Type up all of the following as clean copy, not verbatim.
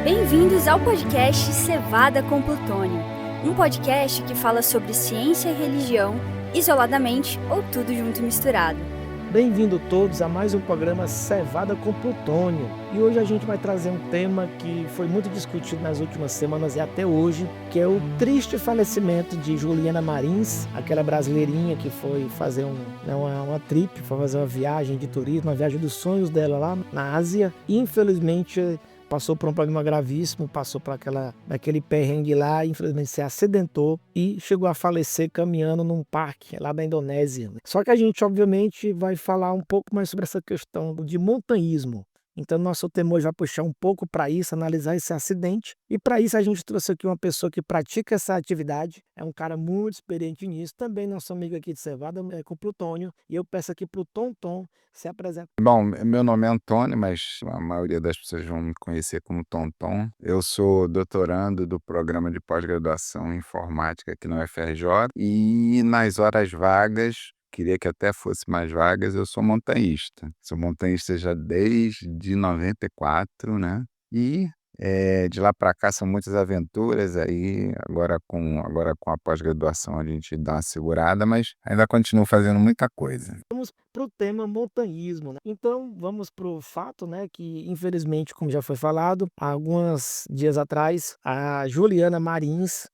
Bem-vindos ao podcast Cevada com Plutônio, um podcast que fala sobre ciência e religião, isoladamente ou tudo junto e misturado. Bem-vindo todos a mais um programa Cevada com Plutônio. E hoje a gente vai trazer um tema que foi muito discutido nas últimas semanas e até hoje, que é o triste falecimento de Juliana Marins, aquela brasileirinha que foi fazer uma trip, foi fazer uma viagem de turismo, uma viagem dos sonhos dela lá na Ásia. E infelizmente passou por um problema gravíssimo, passou por aquele perrengue lá, infelizmente se acidentou e chegou a falecer caminhando num parque lá da Indonésia. Só que a gente, obviamente, vai falar um pouco mais sobre essa questão de montanhismo. Então, nosso tema hoje vai puxar um pouco para isso, analisar esse acidente. E para isso, a gente trouxe aqui uma pessoa que pratica essa atividade. É um cara muito experiente nisso. Também nosso amigo aqui de Cevada, com o Plutônio. E eu peço aqui para o Tom se apresentar. Bom, meu nome é Antônio, mas a maioria das pessoas vão me conhecer como Tonton. Eu sou doutorando do programa de pós-graduação em informática aqui na UFRJ e nas horas vagas, queria que até fosse mais vagas, eu sou montanhista. Sou montanhista já desde 94, né? E de lá para cá são muitas aventuras aí, agora com a pós-graduação a gente dá uma segurada, mas ainda continuo fazendo muita coisa. Vamos para o tema montanhismo, né? Então vamos para o fato, né, que infelizmente, como já foi falado, há alguns dias atrás, a Juliana Marins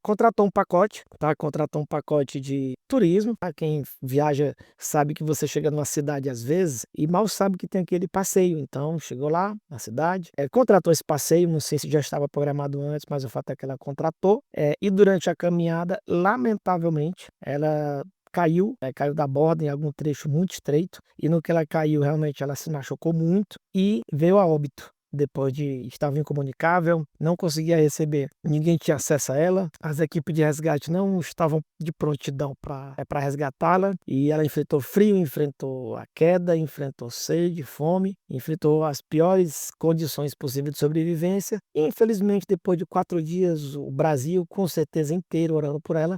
contratou um pacote, tá? Contratou um pacote de turismo. Tá? Quem viaja sabe que você chega numa cidade às vezes e mal sabe que tem aquele passeio. Então chegou lá na cidade, contratou esse passeio, não sei se já estava programado antes, mas o fato é que ela contratou. E durante a caminhada, lamentavelmente, ela caiu da borda em algum trecho muito estreito, e no que ela caiu, realmente ela se machucou muito e veio a óbito. Depois de estava incomunicável, não conseguia receber, ninguém tinha acesso a ela, as equipes de resgate não estavam de prontidão para resgatá-la, e ela enfrentou frio, enfrentou a queda, enfrentou sede, fome, enfrentou as piores condições possíveis de sobrevivência, e infelizmente depois de 4 dias, o Brasil com certeza inteiro orando por ela,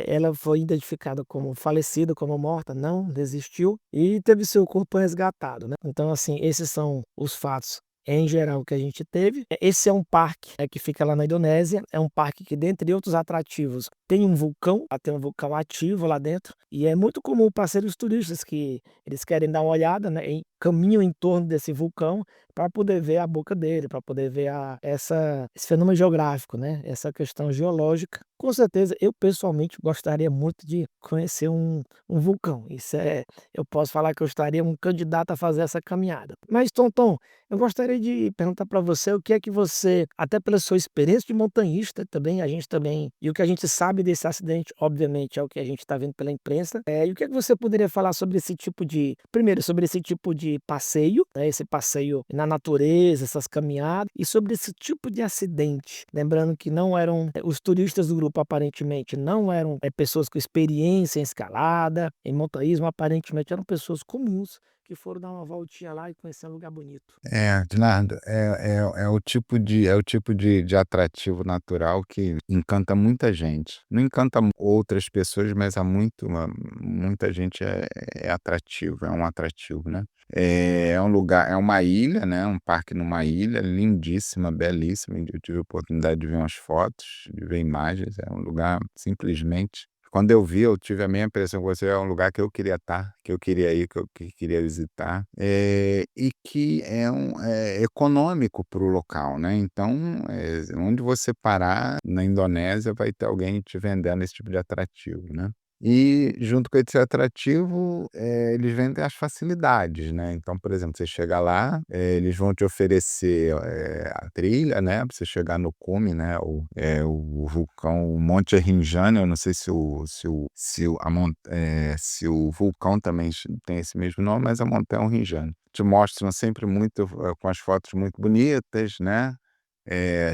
ela foi identificada como falecida, como morta, não desistiu, e teve seu corpo resgatado, né? Então assim, esses são os fatos em geral que a gente teve. Esse é um parque que fica lá na Indonésia, é um parque que, dentre outros atrativos, tem um vulcão ativo lá dentro, e é muito comum parceiros turistas que eles querem dar uma olhada, né, e caminham em torno desse vulcão para poder ver a boca dele, para poder ver esse fenômeno geográfico, né, essa questão geológica. Com certeza, eu pessoalmente gostaria muito de conhecer um vulcão. Eu posso falar que eu estaria um candidato a fazer essa caminhada. Mas, Tonton, eu gostaria de perguntar para você o que é que você, até pela sua experiência de montanhista também, a gente também, e o que a gente sabe desse acidente, obviamente, é o que a gente está vendo pela imprensa, e o que é que você poderia falar sobre primeiro, sobre esse tipo de passeio, né, esse passeio na natureza, essas caminhadas, e sobre esse tipo de acidente, lembrando que não eram, os turistas do grupo aparentemente não eram pessoas com experiência em escalada, em montanhismo, aparentemente eram pessoas comuns, que foram dar uma voltinha lá e conhecer um lugar bonito. Leonardo, é o tipo de atrativo natural que encanta muita gente. Não encanta outras pessoas, mas muita gente é atrativo, é um atrativo, né? É um lugar, é uma ilha, né? Um parque numa ilha lindíssima, belíssima. Eu tive a oportunidade de ver umas fotos, de ver imagens. É um lugar simplesmente. Quando eu vi, eu tive a mesma impressão que você, é um lugar que eu queria estar, que eu queria ir, que queria visitar, e que é econômico para o local, né? Então, onde você parar na Indonésia, vai ter alguém te vendendo esse tipo de atrativo, né? E junto com esse atrativo, eles vendem as facilidades, né? Então, por exemplo, você chega lá, eles vão te oferecer a trilha, né? Para você chegar no cume, né? O vulcão, o Monte Rinjani. Eu não sei se o vulcão também tem esse mesmo nome, mas a montanha é o Rinjani. Te mostram sempre muito, com as fotos muito bonitas, né?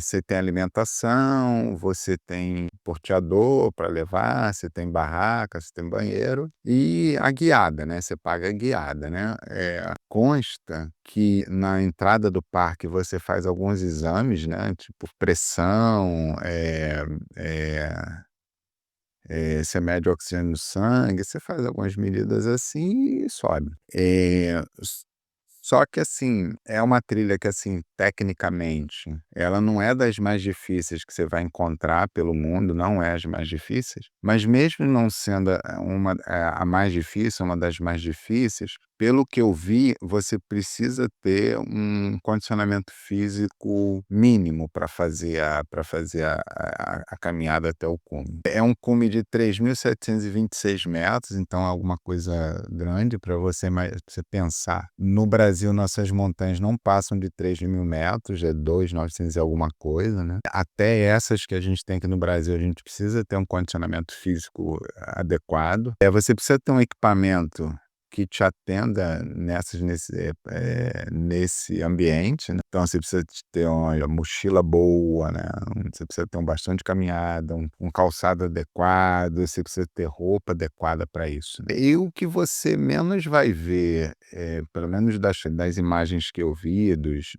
Você tem alimentação, você tem porteador para levar, você tem barraca, você tem banheiro e a guiada, né, você paga a guiada, né. Consta que na entrada do parque você faz alguns exames, né, tipo pressão, você mede o oxigênio no sangue, você faz algumas medidas assim e sobe. Só que assim, é uma trilha que assim, tecnicamente, ela não é das mais difíceis que você vai encontrar pelo mundo, não é as mais difíceis, mas mesmo não sendo a mais difícil, uma das mais difíceis, pelo que eu vi, você precisa ter um condicionamento físico mínimo para fazer a caminhada até o cume. É um cume de 3.726 metros, então é alguma coisa grande para você pensar. No Brasil, nossas montanhas não passam de 3.000 metros, é 2.900 e alguma coisa, né? Até essas que a gente tem aqui no Brasil, a gente precisa ter um condicionamento físico adequado. Você precisa ter um equipamento que te atenda nesse ambiente, né? Então você precisa ter uma mochila boa, né? Você precisa ter um bastão de caminhada, um calçado adequado, você precisa ter roupa adequada para isso. E o que você menos vai ver, pelo menos das imagens que eu vi, dos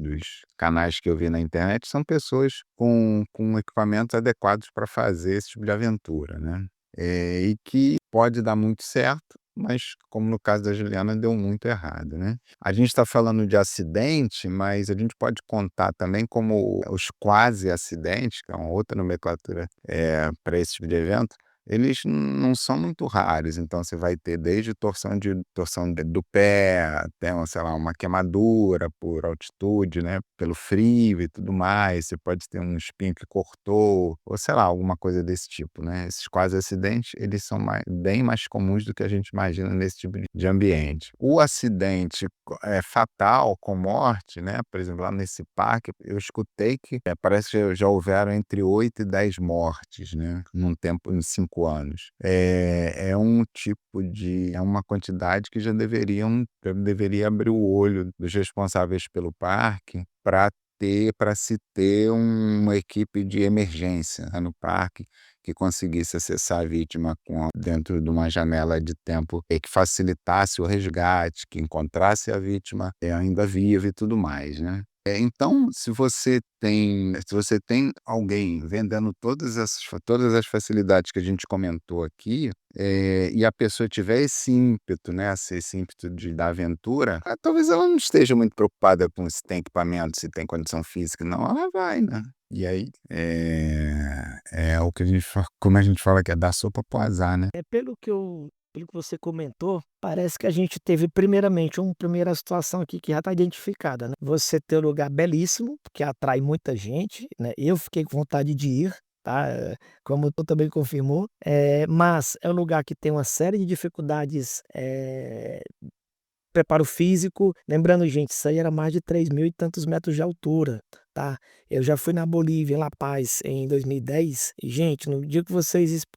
canais que eu vi na internet, são pessoas com equipamentos adequados para fazer esse tipo de aventura, né? E que pode dar muito certo, mas como no caso da Juliana deu muito errado, né. A gente está falando de acidente, mas a gente pode contar também como os quase acidentes, que é uma outra nomenclatura, para esse tipo de evento, eles não são muito raros, então você vai ter desde torção do pé, até sei lá, uma queimadura por altitude, né, pelo frio e tudo mais, você pode ter um espinho que cortou, ou sei lá, alguma coisa desse tipo, né. Esses quase acidentes, eles são bem mais comuns do que a gente imagina nesse tipo de ambiente. O acidente fatal com morte, né, por exemplo, lá nesse parque, eu escutei que parece que já houveram entre 8 e 10 mortes, né, em 5 anos. É uma quantidade que já deveria abrir o olho dos responsáveis pelo parque para se ter uma equipe de emergência, né, no parque, que conseguisse acessar a vítima dentro de uma janela de tempo que facilitasse o resgate, que encontrasse a vítima ainda viva e tudo mais, né. Então, se você tem alguém vendendo todas as facilidades que a gente comentou aqui, e a pessoa tiver esse ímpeto, né, esse ímpeto da aventura, talvez ela não esteja muito preocupada com se tem equipamento, se tem condição física, não, ela vai, né. E aí, o que como a gente fala, que é dar sopa pro azar, né. Pelo que você comentou, parece que a gente teve primeiramente uma primeira situação aqui que já está identificada, né. Você tem um lugar belíssimo, que atrai muita gente, né, eu fiquei com vontade de ir, tá, como tu também confirmou, mas é um lugar que tem uma série de dificuldades, preparo físico, lembrando gente, isso aí era mais de 3.000 e tantos metros de altura, tá. Eu já fui na Bolívia, em La Paz, em 2010, e gente, no dia que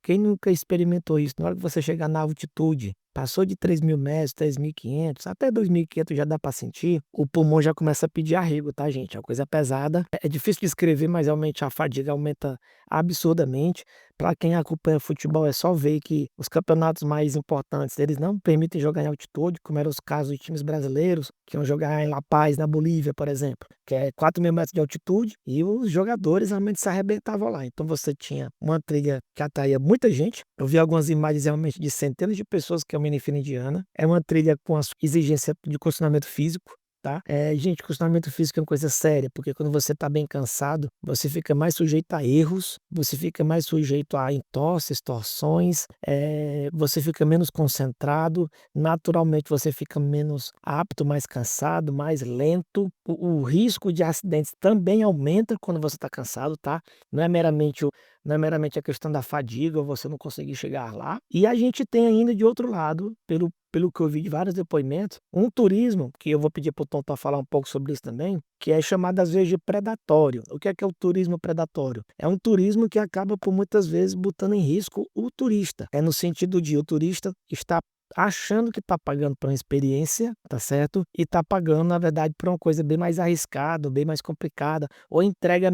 quem nunca experimentou isso, na hora que você chegar na altitude, passou de 3.000 metros, 3.500, até 2.500 já dá para sentir, o pulmão já começa a pedir arrego, tá gente, é uma coisa pesada, é difícil de escrever, mas realmente a fadiga aumenta absurdamente. Para quem acompanha futebol é só ver que os campeonatos mais importantes, eles não permitem jogar em altitude, como eram os casos de times brasileiros, que iam jogar em La Paz, na Bolívia, por exemplo, que é 4.000 metros de altitude, e os jogadores realmente se arrebentavam lá. Então você tinha uma trilha que atraía muita gente. Eu vi algumas imagens realmente de centenas de pessoas que caminham em fila indiana. É uma trilha com a exigência de condicionamento físico, tá. Gente, condicionamento físico é uma coisa séria, porque quando você está bem cansado, você fica mais sujeito a erros, você fica mais sujeito a entorses, torções, você fica menos concentrado, naturalmente você fica menos apto, mais cansado, mais lento. O risco de acidentes também aumenta quando você está cansado, tá. Não é meramente a questão da fadiga ou você não conseguir chegar lá. E a gente tem ainda de outro lado, pelo que eu vi de vários depoimentos, um turismo, que eu vou pedir para o Tonton falar um pouco sobre isso também, que é chamado às vezes de predatório. O que é o turismo predatório? É um turismo que acaba por muitas vezes botando em risco o turista. É no sentido de o turista está achando que está pagando por uma experiência, tá certo? E está pagando, na verdade, por uma coisa bem mais arriscada, bem mais complicada, ou entrega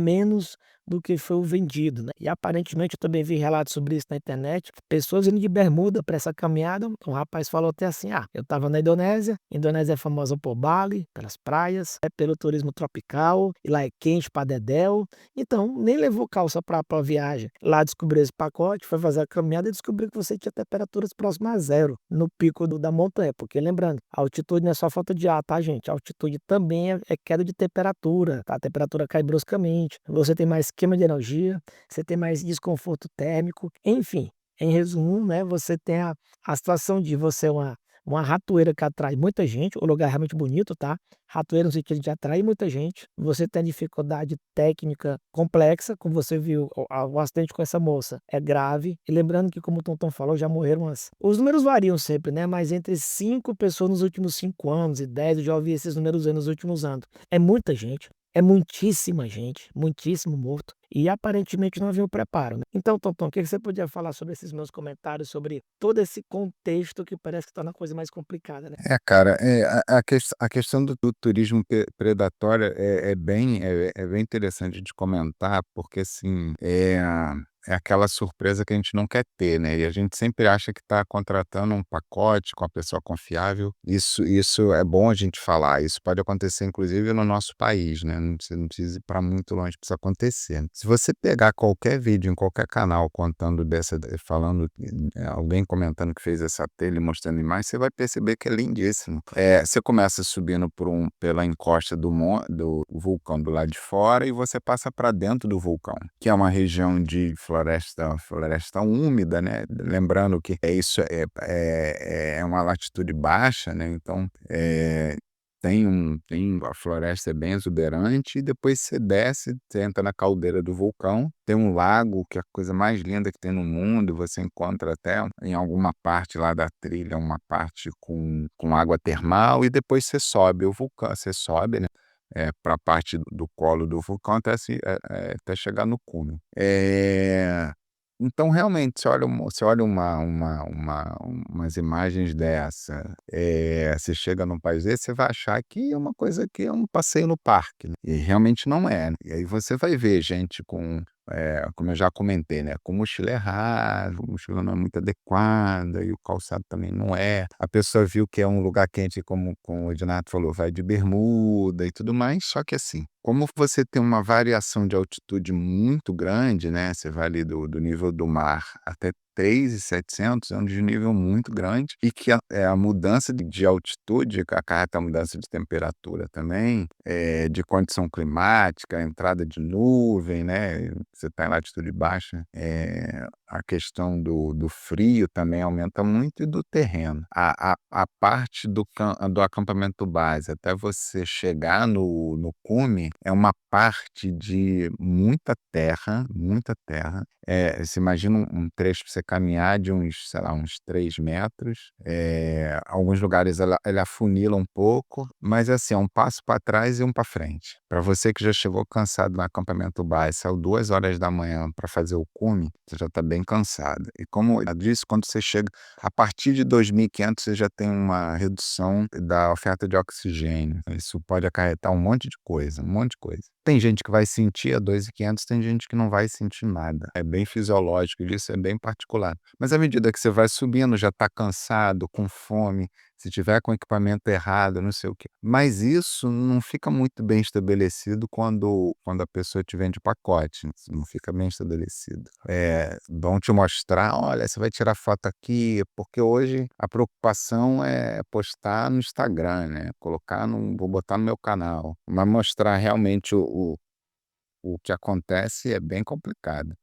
do que foi o vendido, né. E aparentemente eu também vi relatos sobre isso na internet, pessoas indo de bermuda para essa caminhada, um rapaz falou até assim: "Ah, eu estava na Indonésia, Indonésia é famosa por Bali, pelas praias, pelo turismo tropical, e lá é quente pra dedéu, então nem levou calça pra viagem. Lá descobriu esse pacote, foi fazer a caminhada e descobriu que você tinha temperaturas próximas a zero no pico da montanha", porque lembrando, a altitude não é só falta de ar, tá gente, a altitude também é queda de temperatura, tá, a temperatura cai bruscamente, você tem mais queima de energia, você tem mais desconforto térmico, enfim, em resumo, né, você tem a situação de você é uma ratoeira que atrai muita gente, o lugar é realmente bonito, tá, ratoeira no sentido de atrair muita gente, você tem dificuldade técnica complexa, como você viu, o acidente com essa moça é grave, e lembrando que como o Tonton falou, já morreram os números variam sempre, né, mas entre 5 pessoas nos últimos 5 anos e 10, eu já ouvi esses números aí nos últimos anos. É muita gente, é muitíssima gente, muitíssimo morto, e aparentemente não havia o preparo, né. Então, Tonton, o que que você podia falar sobre esses meus comentários, sobre todo esse contexto que parece que torna a coisa mais complicada, né? Cara, a questão do turismo predatório é bem interessante de comentar, porque, assim, é aquela surpresa que a gente não quer ter, né, e a gente sempre acha que está contratando um pacote com a pessoa confiável. Isso é bom a gente falar, isso pode acontecer inclusive no nosso país, né, não precisa ir para muito longe para isso acontecer. Se você pegar qualquer vídeo em qualquer canal contando falando, alguém comentando que fez essa trilha e mostrando imagens, você vai perceber que é lindíssimo. Você começa subindo pela encosta do vulcão do lado de fora e você passa para dentro do vulcão, que é uma região de floresta úmida, né, lembrando que é uma latitude baixa, né, então, a floresta é bem exuberante e depois você desce, você entra na caldeira do vulcão, tem um lago que é a coisa mais linda que tem no mundo, você encontra até em alguma parte lá da trilha, uma parte com água termal e depois você sobe o vulcão, você sobe, né, pra parte do colo do vulcão até chegar no cume. Então realmente você olha umas imagens dessa, você chega num país desse, você vai achar que é uma coisa que é um passeio no parque, né, e realmente não é, né. E aí você vai ver gente como eu já comentei, né, com mochila errada, a mochila não é muito adequada e o calçado também não é. A pessoa viu que é um lugar quente, como o Ednato falou, vai de bermuda e tudo mais, só que assim, como você tem uma variação de altitude muito grande, né, você vai ali do nível do mar até 3.700, é um desnível muito grande, e que a mudança de altitude acarreta a mudança de temperatura também, de condição climática, a entrada de nuvem, né, você está em latitude baixa, a questão do frio também aumenta muito e do terreno. A parte do acampamento base até você chegar no cume, é uma parte de muita terra, muita terra. Você imagina um trecho para você caminhar de uns, sei lá, uns 3 metros, alguns lugares ele afunila um pouco, mas assim, é um passo para trás e um para frente. Para você que já chegou cansado no acampamento base, saiu 2 horas da manhã para fazer o cume, você já está bem cansado. E como eu disse, quando você chega a partir de 2.500, você já tem uma redução da oferta de oxigênio. Isso pode acarretar um monte de coisa, um monte de coisa. Tem gente que vai sentir a 2.500, tem gente que não vai sentir nada. É bem fisiológico, isso é bem particular. Mas à medida que você vai subindo, já está cansado, com fome, se tiver com o equipamento errado, não sei o quê. Mas isso não fica muito bem estabelecido quando a pessoa te vende pacote, isso não fica bem estabelecido. Vão te mostrar: "Olha, você vai tirar foto aqui", porque hoje a preocupação é postar no Instagram, né, vou botar no meu canal, mas mostrar realmente o que acontece é bem complicado.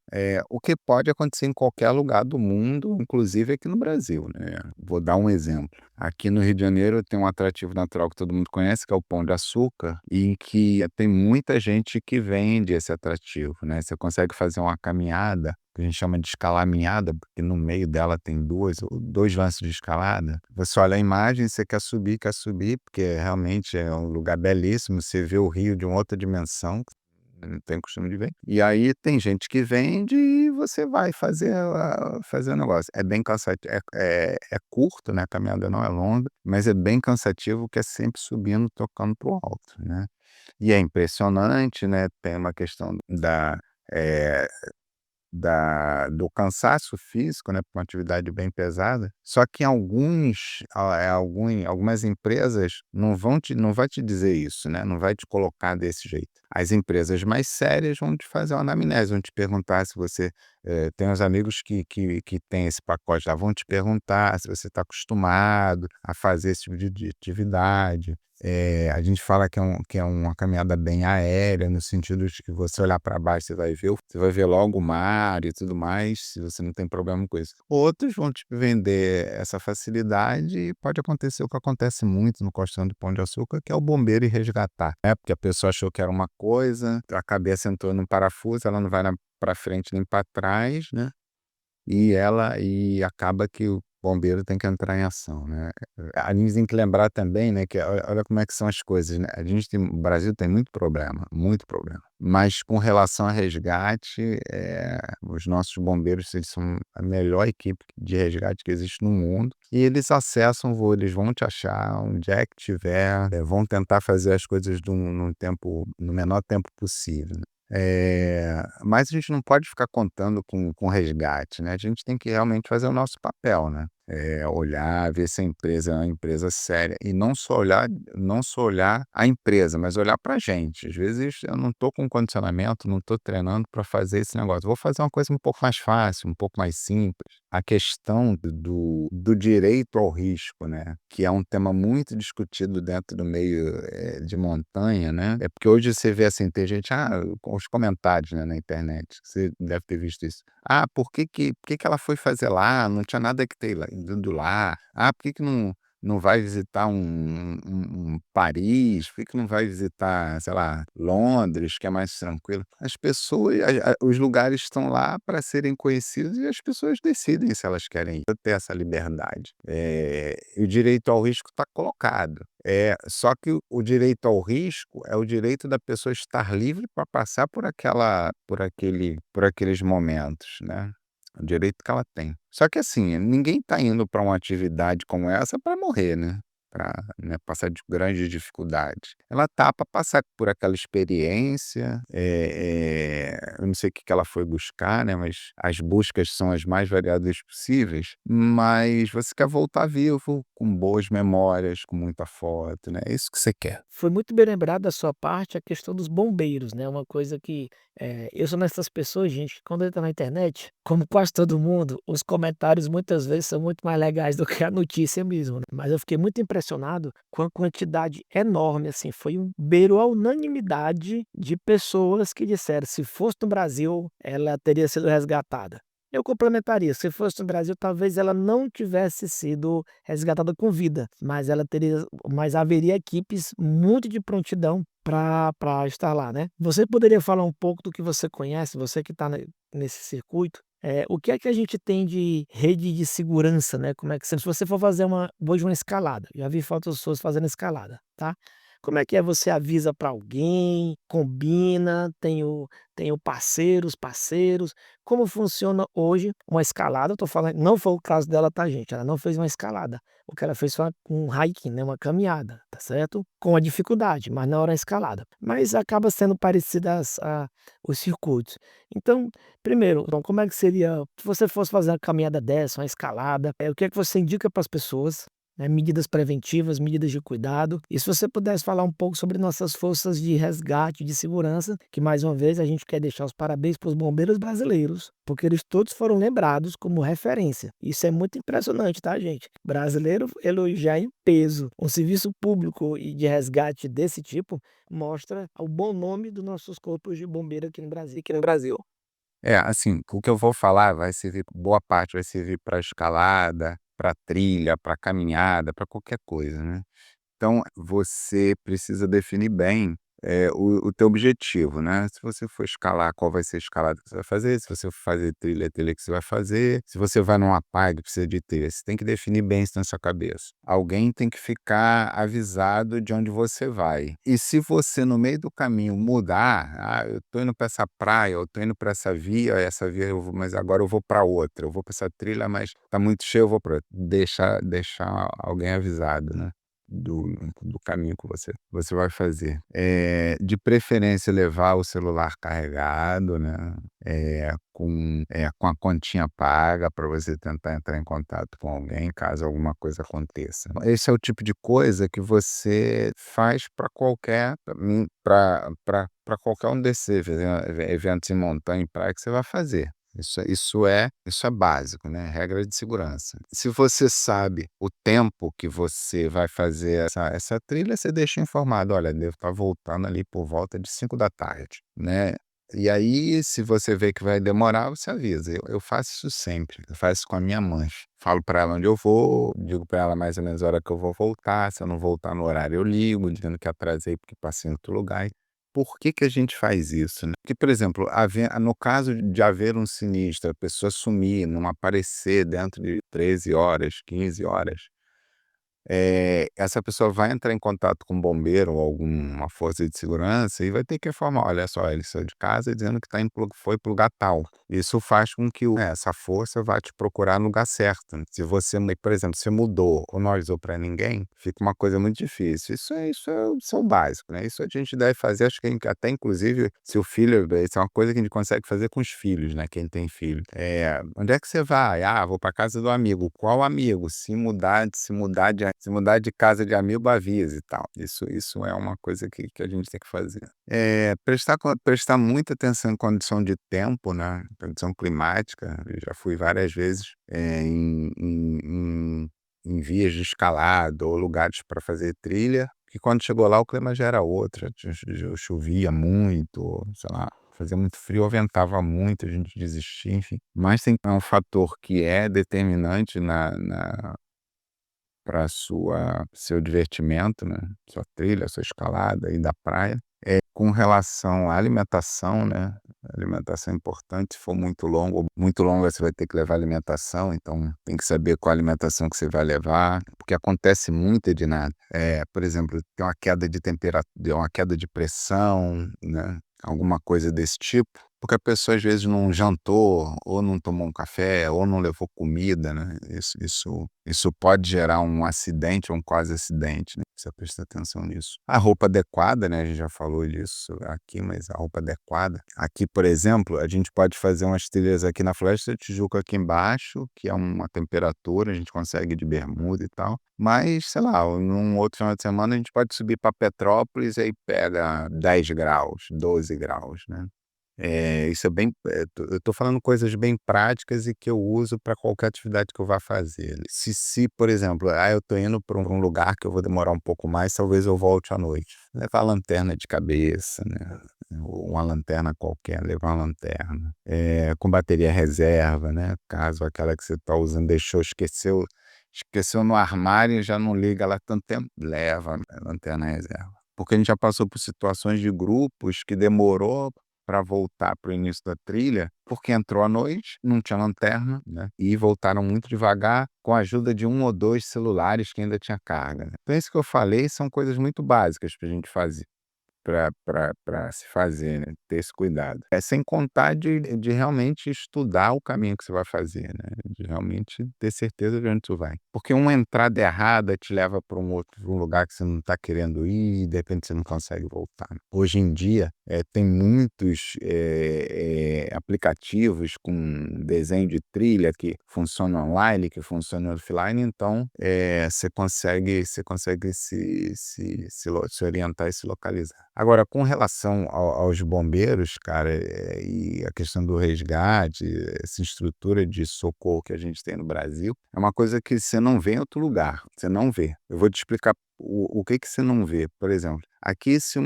O que pode acontecer em qualquer lugar do mundo, inclusive aqui no Brasil, né. Vou dar um exemplo. Aqui no Rio de Janeiro tem um atrativo natural que todo mundo conhece, que é o Pão de Açúcar, e que tem muita gente que vende esse atrativo, né. Você consegue fazer uma caminhada, que a gente chama de escalaminhada, porque no meio dela tem 2 lances de escalada. Você olha a imagem, você quer subir, porque realmente é um lugar belíssimo, você vê o rio de uma outra dimensão, não tem costume de ver. E aí tem gente que vende e você vai fazer o negócio. É bem cansativo, é curto, né, a caminhada não é longa, mas é bem cansativo, que é sempre subindo, tocando pro alto, né. E é impressionante, né, tem uma questão eh do cansaço físico, né, por uma atividade bem pesada, só que algumas empresas não vai te dizer isso, né, não vai te colocar desse jeito. As empresas mais sérias vão te fazer uma anamnese, vão te perguntar se você, tem uns amigos que têm esse pacote lá, vão te perguntar se você está acostumado a fazer esse tipo de atividade. A gente fala que é uma caminhada bem aérea, no sentido de que você olhar para baixo, você vai ver logo o mar e tudo mais, se você não tem problema com isso. Outros vão te vender essa facilidade e pode acontecer o que acontece muito no Costão do Pão de Açúcar, que é o bombeiro ir resgatar, né, porque a pessoa achou que era uma coisa, a cabeça entrou num parafuso, ela não vai para frente nem para trás, né, e acaba que o bombeiro tem que entrar em ação, né. A gente tem que lembrar também, né, que olha como é que são as coisas, né, o Brasil tem muito problema, mas com relação a resgate, os nossos bombeiros, eles são a melhor equipe de resgate que existe no mundo, e eles vão te achar onde é que tiver, vão tentar fazer as coisas no menor tempo possível, né. Mas a gente não pode ficar contando com resgate, né, a gente tem que realmente fazer o nosso papel, né, olhar, ver se a empresa é uma empresa séria e não só olhar a empresa, mas olhar pra gente. Às vezes eu não estou com condicionamento, não estou treinando para fazer esse negócio, vou fazer uma coisa um pouco mais fácil, um pouco mais simples. A questão do direito ao risco, né, que é um tema muito discutido dentro do meio, de montanha, né, é porque hoje você vê assim, tem gente, com os comentários, né, na internet, você deve ter visto isso. "Ah, por que que ela foi fazer lá? Não tinha nada que ter lá ido lá. Ah, por que que não vai visitar um Paris? Por que que não vai visitar, sei lá, Londres, que é mais tranquilo?" As pessoas os lugares estão lá para serem conhecidos e as pessoas decidem se elas querem ir, ter essa liberdade. E o direito ao risco está colocado. Só que o direito ao risco é o direito da pessoa estar livre para passar por aqueles momentos, né. O direito que ela tem. Só que assim, ninguém está indo para uma atividade como essa para morrer, né, para, né, passar de grandes dificuldades. Ela tá para passar por aquela experiência, eu não sei o que que ela foi buscar, né, mas as buscas são as mais variadas possíveis, mas você quer voltar vivo, com boas memórias, com muita foto, né, é isso que você quer. Foi muito bem lembrado da sua parte a questão dos bombeiros, né, uma coisa que, eu sou dessas pessoas, gente, que quando entra na internet, como quase todo mundo, os comentários muitas vezes são muito mais legais do que a notícia mesmo, né. Mas eu fiquei muito impressionado com a quantidade enorme, assim, beirou a unanimidade de pessoas que disseram: "Se fosse no Brasil, ela teria sido resgatada". Eu complementaria, se fosse no Brasil, talvez ela não tivesse sido resgatada com vida, mas haveria equipes muito de prontidão para estar lá, né. Você poderia falar um pouco do que você conhece, você que está nesse circuito, o que é que a gente tem de rede de segurança, né, como é que se você for fazer hoje uma escalada, já vi fotos suas fazendo escalada, tá. Como é que é, você avisa para alguém, combina, tenho parceiros, como funciona hoje uma escalada? Eu tô falando, não foi o caso dela, tá, gente, ela não fez uma escalada, o que ela fez foi um hiking, né, uma caminhada, tá certo? Com a dificuldade, mas não era uma escalada, mas acaba sendo parecidas a os circuitos. Então, primeiro, então, como é que seria se você fosse fazer uma caminhada dessa, uma escalada, o que é que você indica para as pessoas, né, medidas preventivas, medidas de cuidado, e se você pudesse falar um pouco sobre nossas forças de resgate, de segurança, que mais uma vez a gente quer deixar os parabéns para os bombeiros brasileiros, porque eles todos foram lembrados como referência. Isso é muito impressionante, tá, gente? Brasileiro elogiar em peso um serviço público e de resgate desse tipo mostra o bom nome dos nossos corpos de bombeiro aqui no Brasil. Assim, o que eu vou falar vai servir, boa parte vai servir para escalada, para trilha, para caminhada, para qualquer coisa, né. Então, você precisa definir bem, o teu objetivo, né. Se você for escalar, qual vai ser a escalada que você vai fazer, se você for fazer trilha, a trilha que você vai fazer, se você vai numa park precisa de trilha, você tem que definir bem isso na sua cabeça. Alguém tem que ficar avisado de onde você vai. E se você no meio do caminho mudar, eu tô indo para essa praia, eu tô indo para essa via mas agora eu vou para outra, eu vou para essa trilha, mas tá muito cheio, eu vou pra outra. Deixar alguém avisado, né. do caminho que você vai fazer. De preferência levar o celular carregado, né, com a continha paga para você tentar entrar em contato com alguém caso alguma coisa aconteça. Esse é o tipo de coisa que você faz para qualquer um desses eventos em montanha e praia que você vai fazer. Isso é básico, né, regra de segurança. Se você sabe o tempo que você vai fazer essa trilha, você deixa informado: "Olha, devo estar voltando ali por volta de 5 da tarde", né. E aí, se você vê que vai demorar, você avisa. Eu faço isso sempre, eu faço isso com a minha mãe. Falo para ela onde eu vou, digo para ela mais ou menos a hora que eu vou voltar, se eu não voltar no horário eu ligo, dizendo que atrasei porque passei em outro lugar. Por que que a gente faz isso, né? Porque, por exemplo, no caso de haver um sinistro, a pessoa sumir, não aparecer dentro de 13 horas, 15 horas, essa pessoa vai entrar em contato com um bombeiro ou alguma força de segurança e vai ter que informar: "Olha só, ele saiu de casa dizendo que foi para o lugar tal". Isso faz com que essa força vá te procurar no lugar certo, né. Se você, por exemplo, você mudou ou não avisou para ninguém, fica uma coisa muito difícil. Isso é o básico, né. Isso a gente deve fazer, acho que até inclusive se o filho, isso é uma coisa que a gente consegue fazer com os filhos, né, quem tem filho. "Onde é que você vai?", "Ah, vou para casa do amigo". "Qual amigo?", se mudar de casa de amigo, avisa e tal. Isso é uma coisa que a gente tem que fazer. Prestar muita atenção em condição de tempo, né, condição climática. Eu já fui várias vezes, em vias de escalada ou lugares para fazer trilha, que quando chegou lá o clima já era outro, chovia muito, sei lá, fazia muito frio ou ventava muito, a gente desistia, enfim. Mas tem um fator que é determinante para seu divertimento, né, sua trilha, sua escalada e da praia, com relação à alimentação, né, a alimentação é importante. Se for muito longa você vai ter que levar alimentação, então tem que saber qual alimentação que você vai levar, porque acontece muito de nada. Por exemplo, tem uma queda de temperatura, uma queda de pressão, né, alguma coisa desse tipo, porque a pessoa às vezes não jantou, ou não tomou um café, ou não levou comida, né, isso pode gerar um acidente ou um quase acidente, né, precisa prestar atenção nisso. A roupa adequada, né, a gente já falou disso aqui, mas a roupa adequada. Aqui, por exemplo, a gente pode fazer umas trilhas aqui na Floresta da Tijuca aqui embaixo, que é uma temperatura, a gente consegue de bermuda e tal, mas sei lá, num outro final de semana a gente pode subir para Petrópolis e aí pega 10 graus, 12 graus, né. Isso é bem eu tô falando coisas bem práticas e que eu uso para qualquer atividade que eu vá fazer. Se, por exemplo, eu tô indo para um lugar que eu vou demorar um pouco mais, talvez eu volte à noite. Levar lanterna de cabeça, né, ou uma lanterna qualquer, levar uma lanterna. Com bateria reserva, né, caso aquela que você tá usando esqueceu no armário e já não liga lá tanto tempo, leva a lanterna reserva. Porque a gente já passou por situações de grupos que demorou para voltar para o início da trilha, porque entrou à noite, não tinha lanterna, né, e voltaram muito devagar com a ajuda de 1 ou 2 celulares que ainda tinha carga, né. Então isso que eu falei são coisas muito básicas para a gente fazer. Para se fazer, né, ter esse cuidado. Sem contar de realmente estudar o caminho que você vai fazer, né, de realmente ter certeza de onde tu vai. Porque uma entrada errada te leva para um lugar que você não está querendo ir e de repente você não consegue voltar. Hoje em dia, tem muitos, aplicativos com desenho de trilha que funciona online, que funciona offline, então, você consegue se orientar e se localizar. Agora, com relação aos bombeiros, cara, e a questão do resgate, essa estrutura de socorro que a gente tem no Brasil, é uma coisa que você não vê em outro lugar, você não vê. Eu vou te explicar o que que você não vê. Por exemplo, aqui se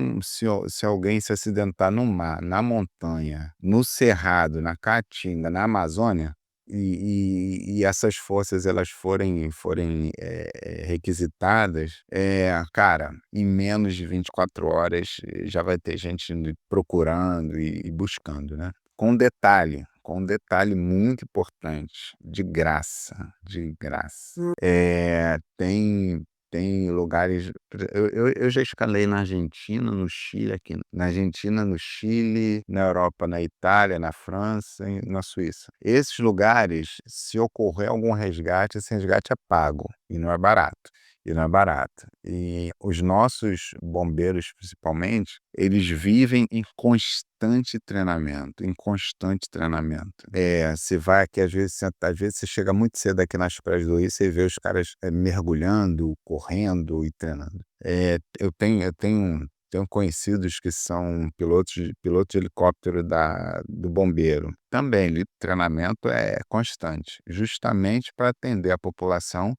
alguém se acidentar no mar, na montanha, no cerrado, na caatinga, na Amazônia, e essas forças elas forem requisitadas, cara, em menos de 24 horas já vai ter gente indo procurando e buscando, né. Com um detalhe muito importante, de graça, de graça. Tem lugares, eu já escalei na Argentina, no Chile, aqui na Argentina, no Chile, na Europa, na Itália, na França e na Suíça. Esses lugares, se ocorrer algum resgate, esse resgate é pago e não é barato. e não é barato. E os nossos bombeiros, principalmente, eles vivem em constante treinamento, em constante treinamento. Você vai aqui, às vezes você chega muito cedo aqui nas praias do Rio, você vê os caras, mergulhando, correndo e treinando. Eu tenho conhecidos que são pilotos de helicóptero do bombeiro. Também, ali, o treinamento é constante, justamente para atender a população,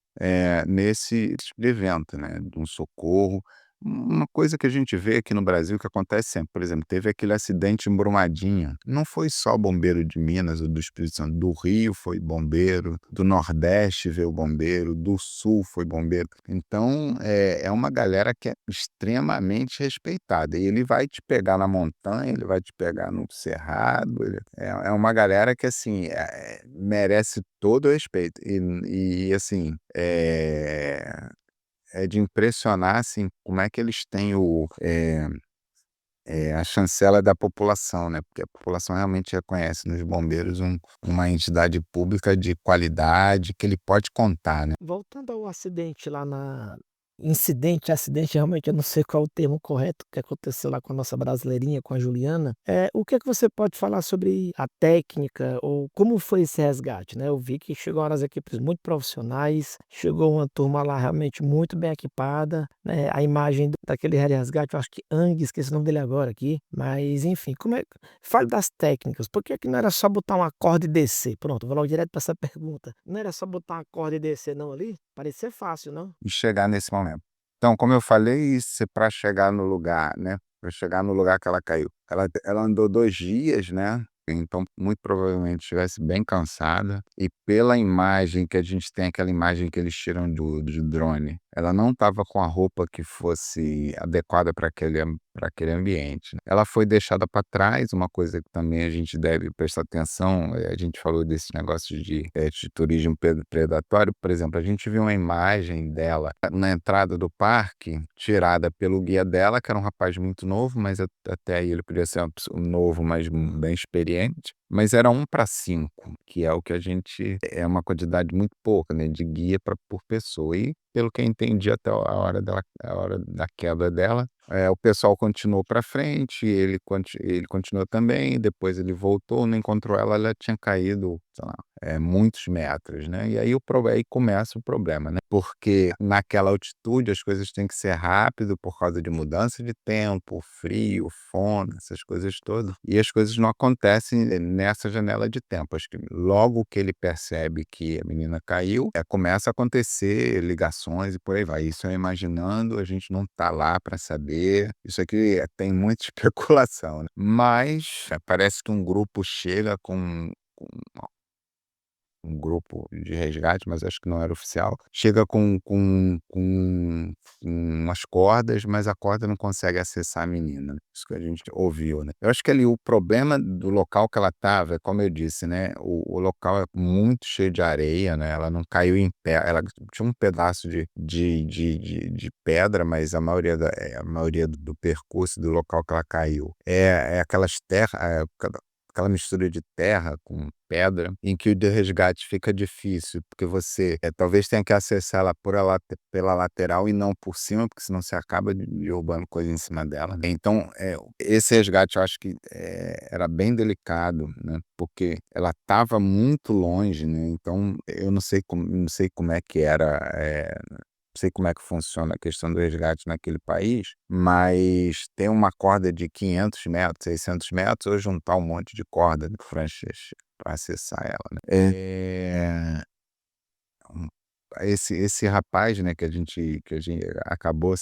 nesse tipo de evento, né, de um socorro. Uma coisa que a gente vê aqui no Brasil que acontece sempre, por exemplo, teve aquele acidente em Brumadinho, não foi só bombeiro de Minas ou do Espírito Santo, do Rio foi bombeiro, do Nordeste veio bombeiro, do Sul foi bombeiro. Então, é uma galera que é extremamente respeitada, e ele vai te pegar na montanha, ele vai te pegar no cerrado, é uma galera que, assim, merece todo o respeito. E assim, é de impressionar, assim, como é que eles têm a chancela da população, né, porque a população realmente reconhece nos bombeiros uma entidade pública de qualidade que ele pode contar, né. Voltando ao acidente lá na acidente, realmente eu não sei qual é o termo correto que aconteceu lá com a nossa brasileirinha, com a Juliana. O que é que você pode falar sobre a técnica ou como foi esse resgate, né? Eu vi que chegaram as equipes muito profissionais, chegou uma turma lá realmente muito bem equipada, né? A imagem daquele resgate, eu acho que Ang, esqueci o nome dele agora aqui, mas enfim, fale das técnicas, por que que não era só botar uma corda e descer? Pronto, vou logo direto para essa pergunta. Não era só botar uma corda e descer não ali? Parecia fácil, não? E chegar nesse momento. Então, como eu falei, para chegar no lugar, né, para chegar no lugar que ela caiu, ela andou 2 dias, né, então muito provavelmente estivesse bem cansada, e pela imagem que a gente tem, aquela imagem que eles tiram do drone, ela não estava com a roupa que fosse adequada para aquele ambiente, né. Ela foi deixada para trás, uma coisa que também a gente deve prestar atenção, a gente falou desse negócio de turismo predatório, por exemplo, a gente viu uma imagem dela na entrada do parque, tirada pelo guia dela, que era um rapaz muito novo, mas até aí ele podia ser uma pessoa novo, mas bem experiente, mas era 1 para 5, que é o que a gente é uma quantidade muito pouca, né, de guia por pessoa. E, pelo que eu entendi, até a hora da queda dela, o pessoal continuou para frente, ele continuou também, depois ele voltou, não encontrou ela, ela tinha caído, sei lá, muitos metros, né. E aí começa o problema, né, porque naquela altitude as coisas têm que ser rápido por causa de mudança de tempo, frio, fome, essas coisas todas, e as coisas não acontecem nessa janela de tempo. Acho que logo que ele percebe que a menina caiu, começa a acontecer ligações e por aí vai. Isso eu imaginando, a gente não tá lá para saber, isso aqui tem muita especulação, né. Mas, parece que um grupo chega com um grupo de resgate, mas acho que não era oficial, chega com umas cordas, mas a corda não consegue acessar a menina, isso que a gente ouviu, né. Eu acho que ali o problema do local que ela estava, é como eu disse, né, o local é muito cheio de areia, né, ela não caiu em pé, ela tinha um pedaço de pedra, mas a maioria do percurso do local que ela caiu é aquelas terra, aquela mistura de terra com pedra, em que o de resgate fica difícil, porque você, talvez tenha que acessá-la pela lateral e não por cima, porque senão você acaba derrubando coisa em cima dela, né. Então, esse resgate eu acho que, era bem delicado, né, porque ela estava muito longe, né, então eu não sei como é que era, não sei como é que funciona a questão do resgate naquele país, mas tem uma corda de 500 metros, 600 metros, ou juntar um monte de corda de franchas para acessar ela, né. Hum, esse rapaz, né, que a gente acabou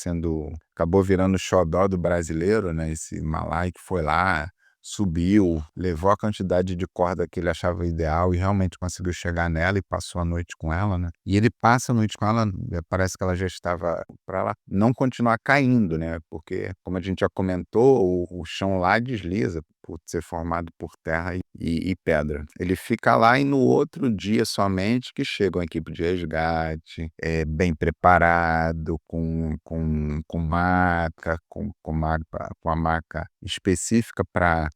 virando o xodó do brasileiro, né, esse malai que foi lá, subiu, levou a quantidade de corda que ele achava ideal e realmente conseguiu chegar nela e passou a noite com ela, né. E ele passa a noite com ela, parece que ela já estava para ela não continuar caindo, né, porque, como a gente já comentou, o chão lá desliza por ser formado por terra e pedra. Ele fica lá e no outro dia somente que chega uma equipe de resgate, bem preparado, com maca, com a maca específica para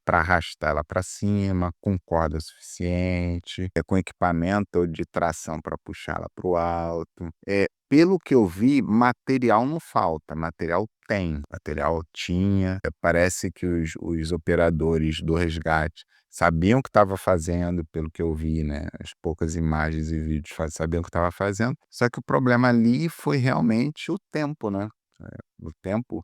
arrastar ela para cima, com corda suficiente, com equipamento de tração para puxar ela para o alto. pelo que eu vi, material não falta, material tem, material tinha. Parece que os operadores do resgate sabiam o que estava fazendo, pelo que eu vi, né, as poucas imagens e vídeos, sabiam o que estava fazendo, só que o problema ali foi realmente o tempo, né, o tempo,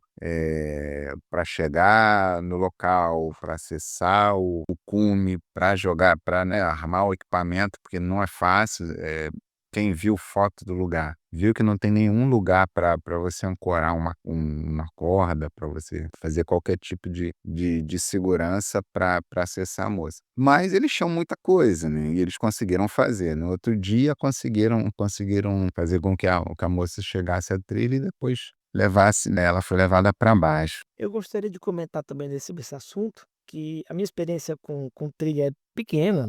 pra chegar no local, para acessar o cume, para jogar, para, né, armar o equipamento, porque não é fácil. Quem viu foto do lugar, viu que não tem nenhum lugar para você ancorar uma corda, para você fazer qualquer tipo de segurança para acessar a moça. Mas eles tinham muita coisa, né, e eles conseguiram fazer. No outro dia conseguiram fazer com que a moça chegasse à trilha e depois levasse, né, ela foi levada para baixo. Eu gostaria de comentar também sobre esse assunto, que a minha experiência com trilha é pequena,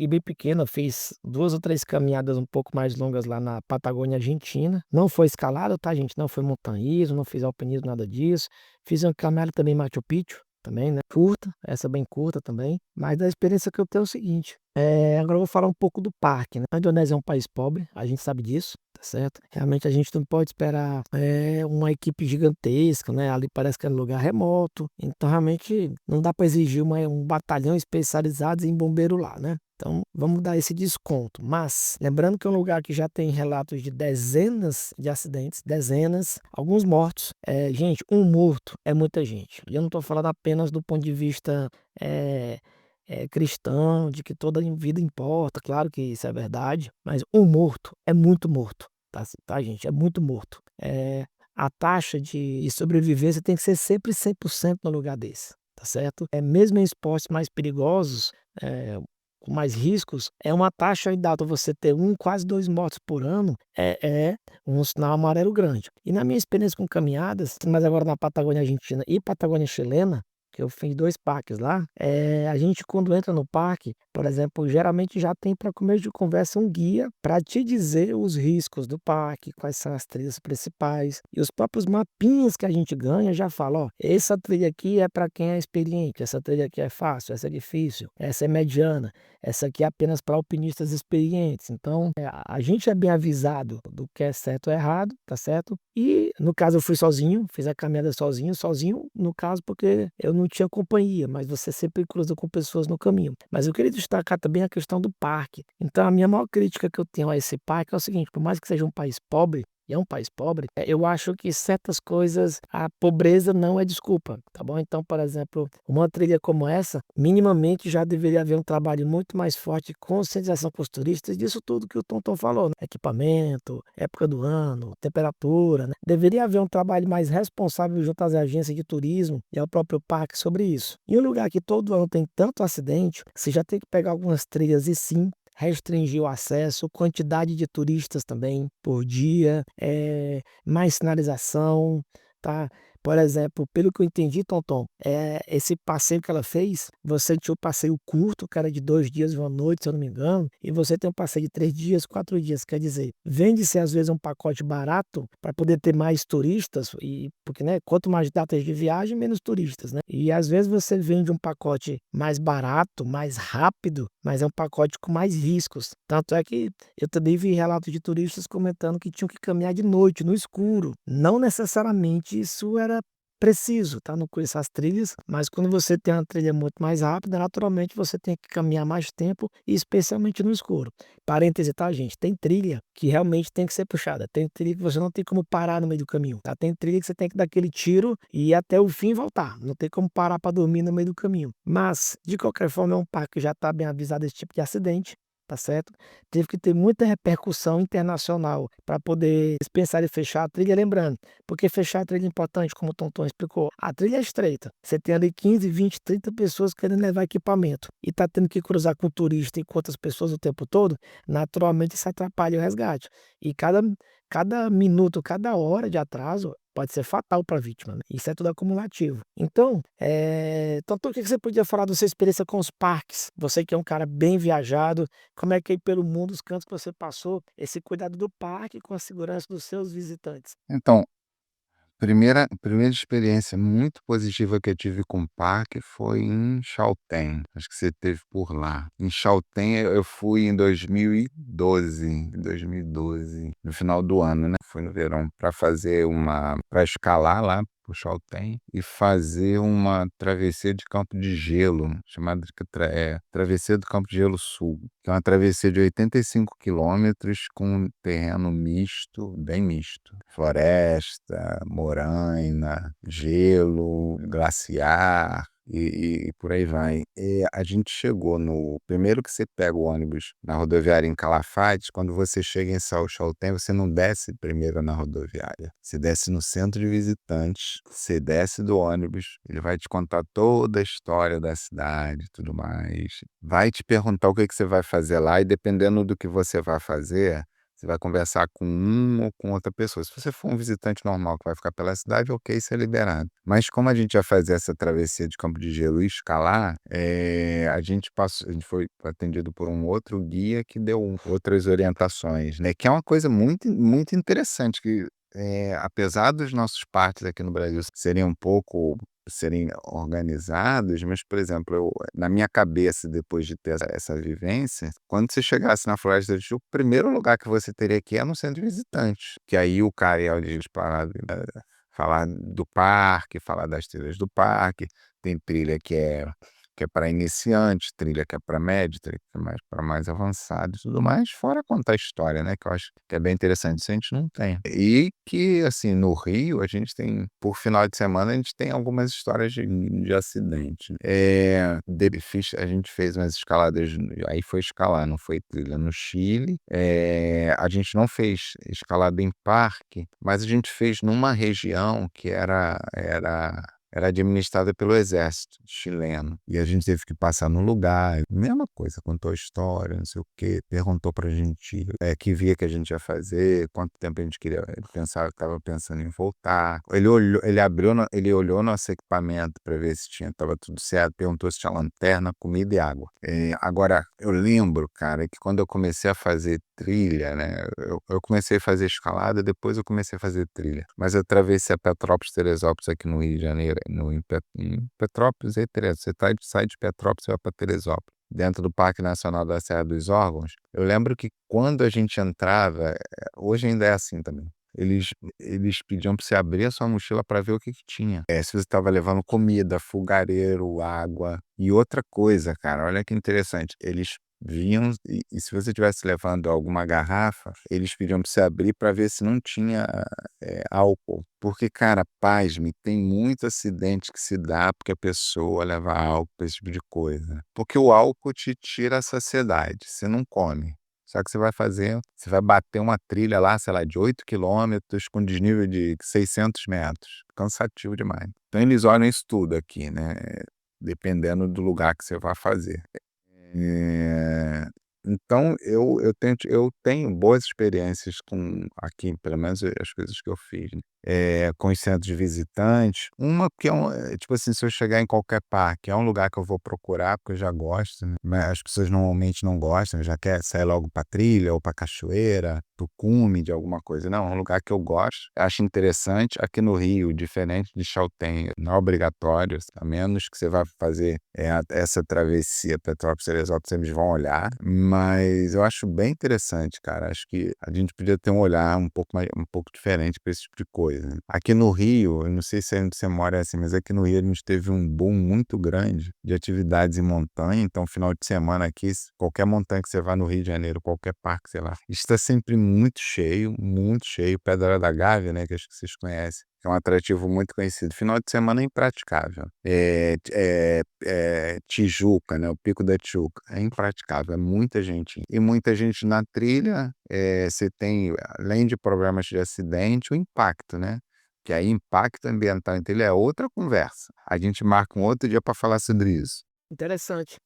bem pequena. Eu fiz 2 ou 3 caminhadas um pouco mais longas lá na Patagônia Argentina. Não foi escalada, tá, gente? Não foi montanhismo, não fiz alpinismo, nada disso. Fiz uma caminhada também em Machu Picchu, também, né? Curta, essa bem curta também. Mas da experiência que eu tenho é o seguinte: agora eu vou falar um pouco do parque, né? A Indonésia é um país pobre, a gente sabe disso. Tá certo? Realmente a gente não pode esperar uma equipe gigantesca, né? Ali parece que é um lugar remoto, então realmente não dá para exigir um batalhão especializado em bombeiro lá, né? Então vamos dar esse desconto. Mas lembrando que é um lugar que já tem relatos de dezenas de acidentes, dezenas, alguns mortos. Gente, um morto é muita gente. E eu não estou falando apenas do ponto de vista é, cristão, de que toda vida importa, claro que isso é verdade, mas um morto é muito morto, tá, gente? É muito morto. A taxa de sobrevivência tem que ser sempre 100% no lugar desse, tá certo? Mesmo em esportes mais perigosos, com mais riscos, é uma taxa ainda você ter quase 2 mortos por ano, um sinal amarelo grande. E na minha experiência com caminhadas, mas agora na Patagônia Argentina e Patagônia Chilena, que eu fiz 2 parques lá, a gente quando entra no parque, por exemplo, geralmente já tem para começo de conversa um guia para te dizer os riscos do parque, quais são as trilhas principais, e os próprios mapinhas que a gente ganha já falam, ó, essa trilha aqui é para quem é experiente, essa trilha aqui é fácil, essa é difícil, essa é mediana, essa aqui é apenas para alpinistas experientes. Então, a gente é bem avisado do que é certo ou errado, tá certo? E no caso eu fui sozinho, fiz a caminhada sozinho no caso porque eu não tinha companhia, mas você sempre cruza com pessoas no caminho. Mas eu queria destacar também a questão do parque. Então a minha maior crítica que eu tenho a esse parque é o seguinte: por mais que seja um país pobre, e é um país pobre, eu acho que certas coisas, a pobreza não é desculpa, tá bom? Então, por exemplo, uma trilha como essa, minimamente já deveria haver um trabalho muito mais forte de conscientização com os turistas disso tudo que o Tonton falou, né? Equipamento, época do ano, temperatura, né? Deveria haver um trabalho mais responsável junto às agências de turismo e ao próprio parque sobre isso. Em um lugar que todo ano tem tanto acidente, você já tem que pegar algumas trilhas e sim restringir o acesso, quantidade de turistas também por dia, mais sinalização, tá? Por exemplo, pelo que eu entendi, Tonton, esse passeio que ela fez, você tinha um passeio curto, que era de 2 dias e 1 noite, se eu não me engano, e você tem um passeio de 3 dias, 4 dias, quer dizer, vende-se às vezes um pacote barato para poder ter mais turistas, porque, né, quanto mais datas de viagem, menos turistas, né? E às vezes você vende um pacote mais barato, mais rápido, mas é um pacote com mais riscos. Tanto é que eu também vi relatos de turistas comentando que tinham que caminhar de noite, no escuro. Não necessariamente isso era preciso, tá? Não conheço as trilhas, mas quando você tem uma trilha muito mais rápida, naturalmente você tem que caminhar mais tempo, e especialmente no escuro. Parêntese, tá, gente? Tem trilha que realmente tem que ser puxada. Tem trilha que você não tem como parar no meio do caminho, tá? Tem trilha que você tem que dar aquele tiro e ir até o fim e voltar. Não tem como parar para dormir no meio do caminho. Mas, de qualquer forma, é um parque que já está bem avisado desse tipo de acidente. Tá certo? Teve que ter muita repercussão internacional para poder pensar em fechar a trilha, lembrando, porque fechar a trilha é importante, como o Tonton explicou. A trilha é estreita, você tem ali 15, 20, 30 pessoas querendo levar equipamento e tá tendo que cruzar com turista e com outras pessoas o tempo todo, naturalmente isso atrapalha o resgate. E cada minuto, cada hora de atraso pode ser fatal para a vítima, né? Isso é tudo acumulativo. Então, Tonton, o que você podia falar da sua experiência com os parques? Você que é um cara bem viajado, como é que aí pelo mundo, os cantos que você passou, esse cuidado do parque com a segurança dos seus visitantes? Então, Primeira experiência muito positiva que eu tive com o parque foi em Chaltén, acho que você esteve por lá. Em Chaltén eu fui em 2012, no final do ano, né, fui no verão para escalar lá para o Chaltén e fazer uma travessia de campo de gelo, chamada de Travessia do Campo de Gelo Sul, que é uma travessia de 85 quilômetros com um terreno misto, bem misto. Floresta, moraina, gelo, glaciar e por aí vai. E a gente chegou no primeiro que você pega o ônibus na rodoviária em Calafate, quando você chega em São Chaltén, você não desce primeiro na rodoviária. Você desce no centro de visitantes, você desce do ônibus, ele vai te contar toda a história da cidade e tudo mais. Vai te perguntar o que você vai fazer lá e dependendo do que você vai fazer, você vai conversar com um ou com outra pessoa. Se você for um visitante normal que vai ficar pela cidade, ok, isso é liberado. Mas como a gente vai fazer essa travessia de Campo de Gelo e escalar, a gente foi atendido por um outro guia que deu outras orientações, né? Que é uma coisa muito, muito interessante, que apesar dos nossos parques aqui no Brasil serem organizados, mas, por exemplo, na minha cabeça, depois de ter essa vivência, quando você chegasse na Floresta do Tijuca, o primeiro lugar que você teria que ir é no centro de visitantes, que aí o cara ia ali falar do parque, falar das trilhas do parque, tem trilha que é para iniciante, trilha que é para médio, trilha que é mais para mais avançado e tudo mais, fora contar a história, né, que eu acho que é bem interessante, isso a gente não tem. E que, assim, no Rio, a gente tem, por final de semana, a gente tem algumas histórias de acidente. A gente fez umas escaladas, aí foi escalar, não foi trilha, no Chile. A gente não fez escalada em parque, mas a gente fez numa região que era administrada pelo exército chileno. E a gente teve que passar no lugar, mesma coisa, contou a história, não sei o quê, perguntou pra gente que via que a gente ia fazer, quanto tempo a gente queria pensar, estava pensando em voltar. Ele olhou nosso equipamento para ver se estava tudo certo, perguntou se tinha lanterna, comida e água. Agora, eu lembro, cara, que quando eu comecei a fazer trilha, né? Eu comecei a fazer escalada, depois eu comecei a fazer trilha. Mas eu atravessei a Petrópolis, Teresópolis aqui no Rio de Janeiro, em Petrópolis e Teresópolis. Você sai de Petrópolis e vai para Teresópolis, dentro do Parque Nacional da Serra dos Órgãos. Eu lembro que quando a gente entrava, hoje ainda é assim também. Eles pediam para você abrir a sua mochila para ver o que tinha. Se você estava levando comida, fogareiro, água. E outra coisa, cara, olha que interessante. Eles vinham e se você estivesse levando alguma garrafa, eles pediam para você abrir para ver se não tinha álcool. Porque, cara, pasme, tem muito acidente que se dá porque a pessoa leva álcool para esse tipo de coisa. Porque o álcool te tira a saciedade, você não come. Só que você vai bater uma trilha lá, sei lá, de 8 quilômetros com desnível de 600 metros. Cansativo demais. Então eles olham isso tudo aqui, né? Dependendo do lugar que você vai fazer. Eh, então eu tenho boas experiências com aqui, pelo menos as coisas que eu fiz, né, com os centros de visitantes. Uma que tipo assim, se eu chegar em qualquer parque, é um lugar que eu vou procurar, porque eu já gosto, né, mas as pessoas normalmente não gostam, já quer sair logo pra trilha ou pra cachoeira, pro cume de alguma coisa. Não, é um lugar que eu gosto, acho interessante. Aqui no Rio, diferente de Chaltén, não é obrigatório, a menos que você vá fazer essa travessia Petrópolis-Teresópolis, eles vão olhar, mas eu acho bem interessante, cara. Acho que a gente podia ter um olhar um pouco diferente para esse tipo de coisa, né? Aqui no Rio, eu não sei se onde você mora é assim, mas aqui no Rio a gente teve um boom muito grande de atividades em montanha. Então, final de semana aqui, qualquer montanha que você vá no Rio de Janeiro, qualquer parque, sei lá, está sempre muito cheio, muito cheio. Pedra da Gávea, né, que acho que vocês conhecem, é um atrativo muito conhecido. Final de semana é impraticável. Tijuca, né? O Pico da Tijuca. É impraticável, é muita gente. E muita gente na trilha, você tem, além de problemas de acidente, o impacto, né? Que aí impacto ambiental em trilha é outra conversa. A gente marca um outro dia para falar sobre isso. Interessante.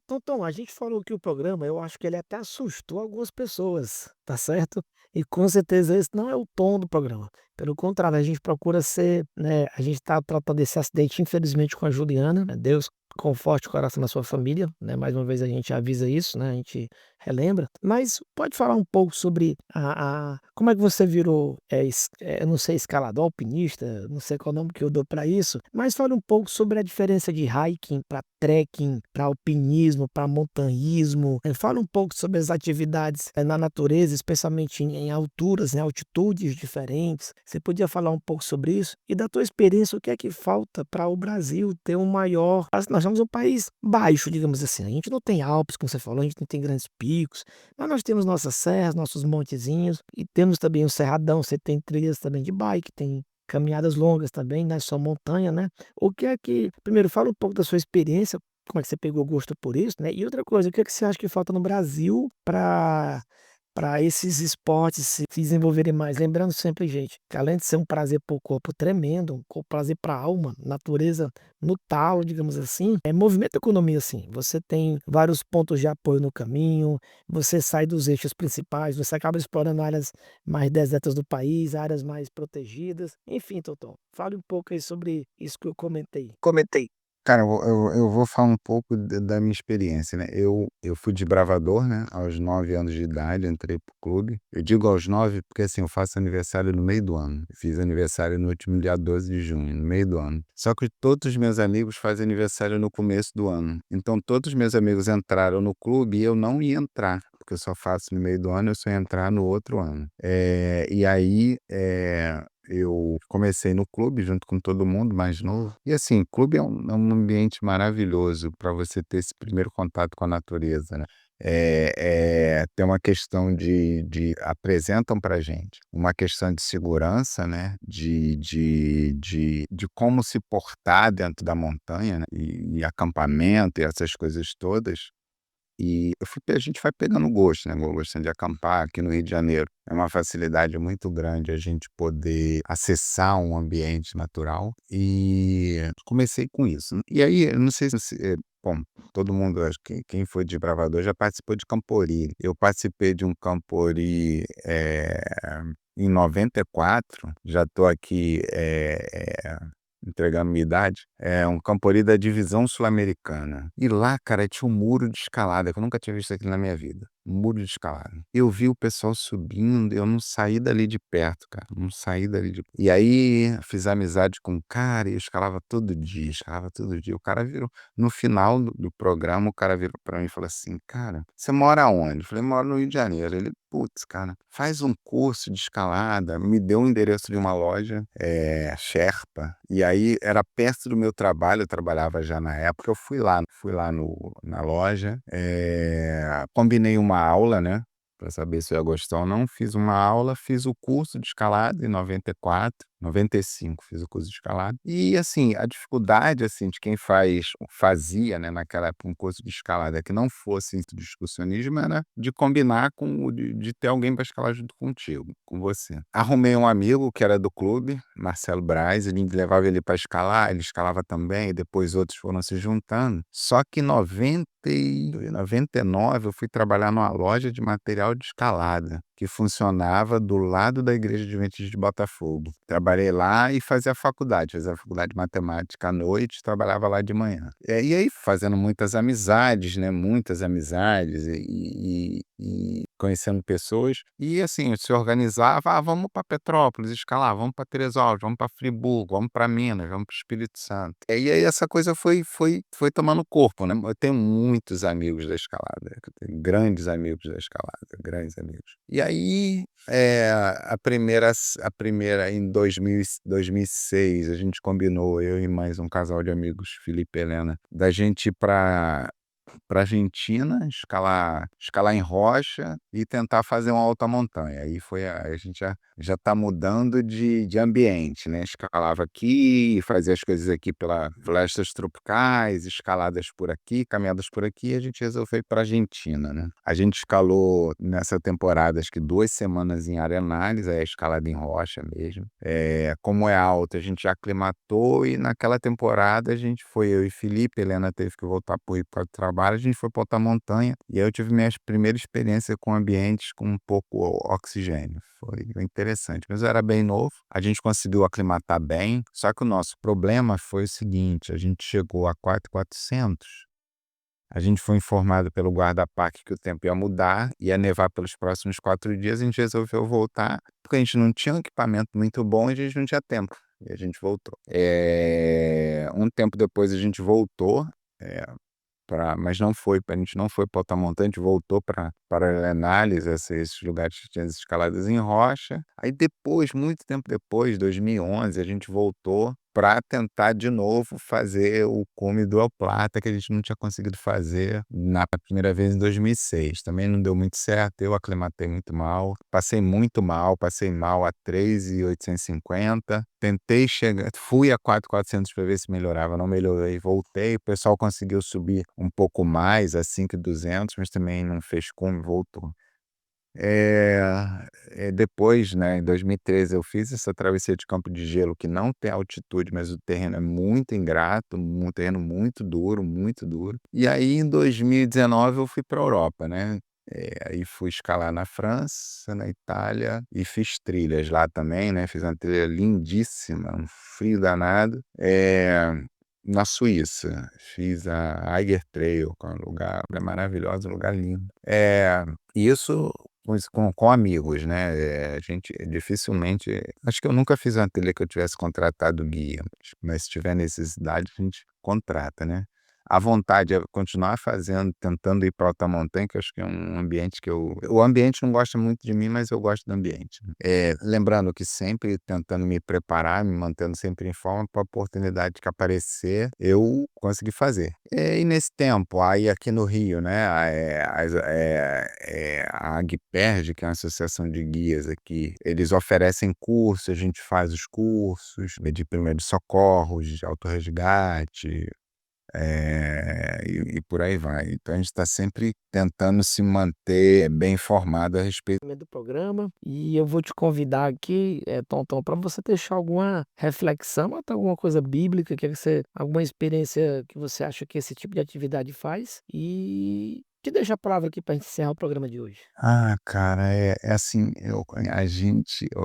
Tonton, a gente falou que o programa, eu acho que ele até assustou algumas pessoas, tá certo? E com certeza esse não é o tom do programa. Pelo contrário, a gente procura ser, né? A gente está tratando desse acidente, infelizmente, com a Juliana, né? Deus conforte o coração da sua família, né, mais uma vez a gente avisa isso, né, a gente relembra. Mas pode falar um pouco sobre a como é que você virou, eu não sei, escalador, alpinista, não sei qual nome que eu dou para isso, mas fale um pouco sobre a diferença de hiking para trekking, para alpinismo, para montanhismo. Fala um pouco sobre as atividades, na natureza, especialmente em alturas, em altitudes diferentes. Você podia falar um pouco sobre isso? E da tua experiência, o que é que falta para o Brasil ter um maior nós somos um país baixo, digamos assim, a gente não tem Alpes, como você falou, a gente não tem grandes picos, mas nós temos nossas serras, nossos montezinhos e temos também o Cerradão, você tem trilhas também de bike, tem caminhadas longas também, não é só montanha, né. O que é que primeiro fala um pouco da sua experiência, como é que você pegou gosto por isso, né, e outra coisa, o que é que você acha que falta no Brasil para esses esportes se desenvolverem mais. Lembrando sempre, gente, que além de ser um prazer para o corpo tremendo, prazer para a alma, natureza no talo, digamos assim, movimento economia, assim. Você tem vários pontos de apoio no caminho, você sai dos eixos principais, você acaba explorando áreas mais desertas do país, áreas mais protegidas. Enfim, Totó, fale um pouco aí sobre isso que eu comentei. Cara, eu vou falar um pouco da minha experiência, né. Eu fui desbravador, né, aos 9 anos de idade, entrei para o clube. Eu digo aos 9 porque, assim, eu faço aniversário no meio do ano. Fiz aniversário no último dia 12 de junho, no meio do ano. Só que todos os meus amigos fazem aniversário no começo do ano. Então todos os meus amigos entraram no clube e eu não ia entrar, porque eu só faço no meio do ano, eu só ia entrar no outro ano. E aí, eu comecei no clube junto com todo mundo mais novo. E assim, clube é um ambiente maravilhoso para você ter esse primeiro contato com a natureza, né. Tem uma questão apresentam pra gente uma questão de segurança, né, de como se portar dentro da montanha, né, e acampamento e essas coisas todas. E a gente vai pegando gosto, né, gostando de acampar aqui no Rio de Janeiro. É uma facilidade muito grande a gente poder acessar um ambiente natural e comecei com isso. E aí, eu não sei se bom, todo mundo, acho que quem foi desbravador já participou de Campori. Eu participei de um Campori, em 94, já estou aqui, entregando minha idade, é um Campori da divisão sul-americana. E lá, cara, tinha um muro de escalada, que eu nunca tinha visto aquilo na minha vida. Um muro de escalada. Eu vi o pessoal subindo, eu não saí dali de perto, cara. Não saí dali de. E aí fiz amizade com um cara e eu escalava todo dia, escalava todo dia. O cara virou. No final do programa, o cara virou pra mim e falou assim: Cara, você mora onde? Eu falei: Moro no Rio de Janeiro. Ele, putz, cara, faz um curso de escalada. Me deu o endereço de uma loja, Sherpa. E aí era perto do meu trabalho, eu trabalhava já na época. Eu fui lá na loja, combinei uma aula, né, para saber se eu ia gostar ou não. Fiz uma aula, fiz o curso de escalada em 94, 95 fiz o curso de escalada. E assim, a dificuldade, assim, de quem fazia, né, naquela época um curso de escalada que não fosse de excursionismo, era de combinar de ter alguém para escalar junto contigo, com você. Arrumei um amigo que era do clube, Marcelo Braz, ele levava ele para escalar, ele escalava também, e depois outros foram se juntando. Só que em 99 eu fui trabalhar numa loja de material de escalada, que funcionava do lado da Igreja Adventista de Botafogo. Trabalhei lá e fazia a faculdade de matemática à noite, trabalhava lá de manhã. E aí fazendo muitas amizades, né, muitas amizades e conhecendo pessoas. E assim, se organizava: vamos para Petrópolis escalar, vamos para Teresópolis, vamos para Friburgo, vamos para Minas, vamos para o Espírito Santo. E aí essa coisa foi tomando corpo, né. Eu tenho muitos amigos da escalada, eu tenho grandes amigos da escalada, grandes amigos. E aí, a primeira em 2006, a gente combinou, eu e mais um casal de amigos, Felipe e Helena, da gente ir para Argentina, escalar em rocha e tentar fazer uma alta montanha. Aí a gente já tá mudando de ambiente, né, escalava aqui, fazia as coisas aqui pela florestas tropicais, escaladas por aqui, caminhadas por aqui, e a gente resolveu ir pra Argentina, né. A gente escalou nessa temporada, acho que 2 semanas em Arenales, é escalada em rocha mesmo. Como é alta, a gente já aclimatou e naquela temporada a gente foi eu e Felipe, Helena teve que voltar para o trabalho, hora a gente foi pra outra montanha, e aí eu tive minha primeira experiência com ambientes com um pouco oxigênio. Foi interessante, mas eu era bem novo, a gente conseguiu aclimatar bem, só que o nosso problema foi o seguinte: a gente chegou a 4.400, a gente foi informado pelo guarda-parque que o tempo ia mudar, ia nevar pelos próximos 4 dias, a gente resolveu voltar, porque a gente não tinha um equipamento muito bom e a gente não tinha tempo, e a gente voltou. Um tempo depois a gente voltou, eh, mas não foi, a gente não foi para outra montanha, a gente voltou para análise, esses lugares que tinham as escaladas em rocha. Aí depois, muito tempo depois, 2011, a gente voltou para tentar de novo fazer o cume do El Plata, que a gente não tinha conseguido fazer na primeira vez em 2006. Também não deu muito certo, eu aclimatei muito mal, passei mal a 3.850. Tentei chegar, fui a 4.400 para ver se melhorava, não melhorei, voltei, o pessoal conseguiu subir um pouco mais, a 5.200, mas também não fez cume, voltou. Depois, né, em 2013 eu fiz essa travessia de campo de gelo que não tem altitude, mas o terreno é muito ingrato, um terreno muito duro, muito duro. E aí em 2019 eu fui para a Europa, né, aí fui escalar na França, na Itália, e fiz trilhas lá também, né, fiz uma trilha lindíssima, um frio danado, na Suíça. Fiz a Eiger Trail, que é um lugar maravilhoso, um lugar lindo. Isso com amigos, né, a gente dificilmente, acho que eu nunca fiz uma trilha que eu tivesse contratado guia, mas se tiver necessidade a gente contrata, né. A vontade é continuar fazendo, tentando ir para outra montanha, que eu acho que é um ambiente que o ambiente não gosta muito de mim, mas eu gosto do ambiente, né. Lembrando que sempre tentando me preparar, me mantendo sempre em forma para a oportunidade que aparecer, eu conseguir fazer. E nesse tempo, aí aqui no Rio, né, a Agperge, que é uma associação de guias aqui, eles oferecem cursos, a gente faz os cursos de primeiros socorros, de autorresgate, e por aí vai. Então a gente está sempre tentando se manter bem informado a respeito. Do programa, e eu vou te convidar aqui, Tonton, para você deixar alguma reflexão, até alguma coisa bíblica, alguma experiência que você acha que esse tipo de atividade faz, e te deixo a palavra aqui para encerrar o programa de hoje. Ah, cara, é assim, eu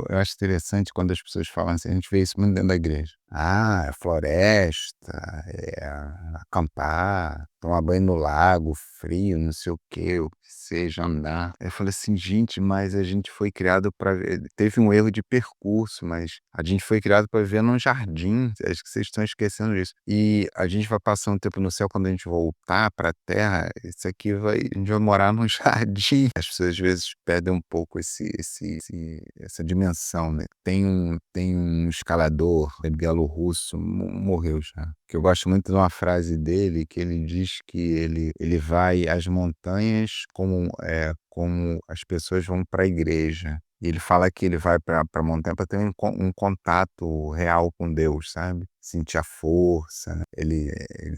acho interessante quando as pessoas falam assim, a gente vê isso muito dentro da igreja. Ah, é floresta, é acampar, tomar banho no lago, frio, não sei o que seja, andar. Eu falei assim: "Gente, mas a gente foi criado para teve um erro de percurso, mas a gente foi criado para viver num jardim, acho que vocês estão esquecendo disso. E a gente vai passar um tempo no céu, quando a gente voltar para a terra, isso aqui a gente vai morar num jardim". As pessoas às vezes perdem um pouco essa dimensão, né. Tem um escalador, bielorrusso, morreu já, que eu gosto muito de uma frase dele, que ele diz que ele vai às montanhas como as pessoas vão para a igreja. E ele fala que ele vai para a montanha para ter um contato real com Deus, sabe, sentir a força, né? Ele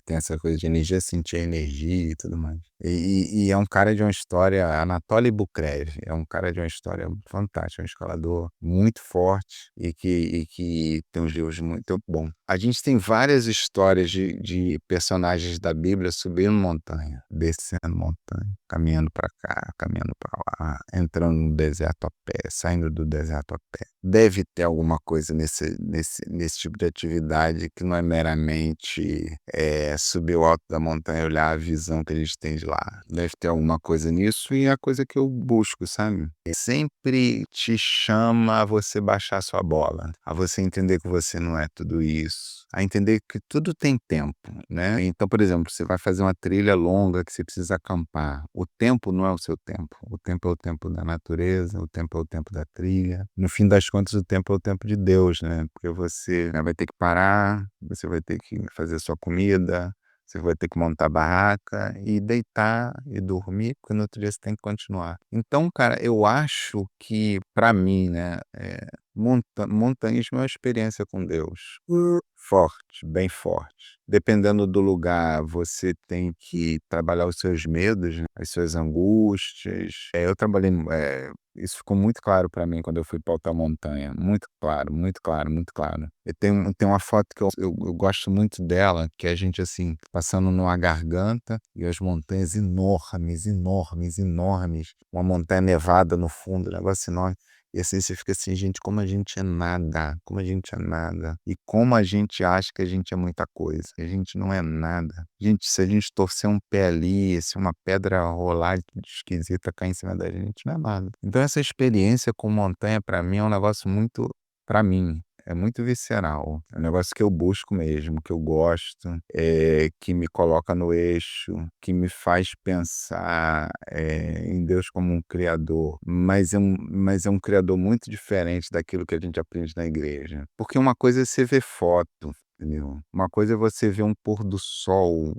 tem essa coisa de energia, sentir a energia e tudo mais. E é um cara de uma história, Anatoly Bukrev, é um cara de uma história fantástica, um escalador muito forte e que tem uns livros muito bons. A gente tem várias histórias de personagens da Bíblia subindo montanha, descendo montanha, caminhando para cá, caminhando para lá, entrando no deserto a pé, saindo do deserto a pé. Deve ter alguma coisa nesse tipo de atividade que não é meramente subir o alto da montanha e olhar a visão que eles têm de lá. Deve ter alguma coisa nisso, e é a coisa que eu busco, sabe? Sempre te chama a você baixar sua bola, a você entender que você não é tudo isso, a entender que tudo tem tempo, né? Então, por exemplo, você vai fazer uma trilha longa que você precisa acampar. O tempo não é o seu tempo. O tempo é o tempo da natureza, o tempo é o tempo da trilha. No fim das contas, o tempo é o tempo de Deus, né? Porque você, né, vai ter que parar, você vai ter que fazer sua comida, você vai ter que montar barraca e deitar e dormir, porque no outro dia você tem que continuar. Então, cara, eu acho que, para mim, né, montanhismo é uma experiência com Deus. forte, bem forte. Dependendo do lugar, você tem que trabalhar os seus medos, né, as suas angústias. Eu trabalhei, isso ficou muito claro para mim quando eu fui para alta montanha, muito claro, muito claro, muito claro. Eu tenho uma foto que eu gosto muito dela, que é a gente, assim, passando numa garganta e as montanhas enormes, enormes, enormes, uma montanha nevada no fundo, um negócio enorme. E assim, você fica assim: "Gente, como a gente é nada, como a gente é nada, e como a gente acha que a gente é muita coisa, a gente não é nada. Gente, se a gente torcer um pé ali, se uma pedra rolar esquisita cair em cima da gente, não é nada". Então essa experiência com montanha para mim é um negócio muito, para mim, é muito visceral, é um negócio que eu busco mesmo, que eu gosto, que me coloca no eixo, que me faz pensar, em Deus como um criador, mas é um criador muito diferente daquilo que a gente aprende na igreja. Porque uma coisa é você ver foto, entendeu? Uma coisa é você ver um pôr do sol,